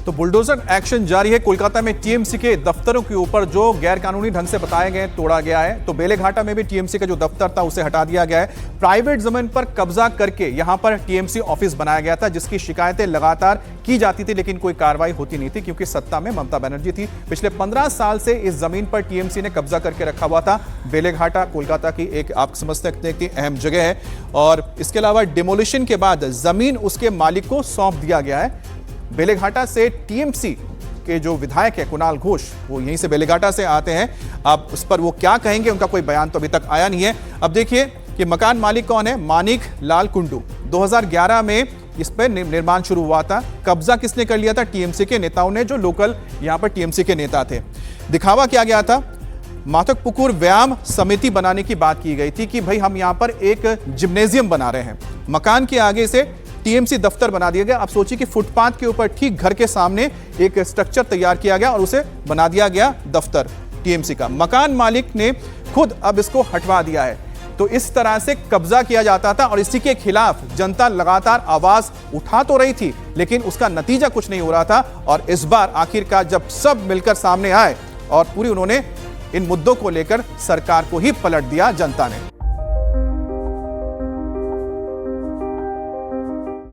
तो bulldozer action जारी है। कोलकाता में टीएमसी के दफ्तरों के ऊपर जो गैर कानूनी ढंग से बताए गए तोड़ा गया है। तो बेलेघाटा में भी टीएमसी का जो दफ्तर था उसे हटा दिया गया है। प्राइवेट जमीन पर कब्जा करके यहां पर टीएमसी ऑफिस बनाया गया था, जिसकी शिकायतें लगातार की जाती थी, लेकिन कोई कार्रवाई होती नहीं थी क्योंकि सत्ता में ममता बनर्जी थी। पिछले 15 साल से इस जमीन पर टीएमसी ने कब्जा करके रखा हुआ था। बेलेघाटा कोलकाता की एक आप समझ सकते हैं कि अहम जगह है और इसके अलावा डिमोलिशन के बाद जमीन उसके मालिक को सौंप दिया गया है। बेलेघाटा से टीएमसी के जो विधायक है कुणाल घोष, वो यहीं से बेलेघाटा से आते हैं। अब उस पर वो क्या कहेंगे, उनका कोई बयान तो अभी तक आया नहीं है। अब देखिए कि मकान मालिक कौन है, मानिक लाल कुंडू। 2011 में इस पर निर्माण शुरू हुआ था। कब्जा किसने कर लिया था? टीएमसी के नेताओं ने, जो लोकल यहां पर टीएमसी के नेता थे। दिखावा किया गया था, माथकपुकुर व्यायाम समिति बनाने की बात की गई थी कि भाई हम यहां पर एक जिम्नेजियम बना रहे हैं। मकान के आगे से टीएमसी दफ्तर बना दिया गया। अब सोचिए कि फुटपाथ के ऊपर ठीक घर के सामने एक स्ट्रक्चर तैयार किया गया और उसे बना दिया गया दफ्तर टीएमसी का। मकान मालिक ने खुद अब इसको हटवा दिया है। तो इस तरह से कब्जा किया जाता था और इसी के खिलाफ जनता लगातार आवाज उठा तो रही थी, लेकिन उसका नतीजा कुछ नहीं हो रहा था। और इस बार आखिरकार जब सब मिलकर सामने आए और पूरी उन्होंने इन मुद्दों को लेकर सरकार को ही पलट दिया जनता ने।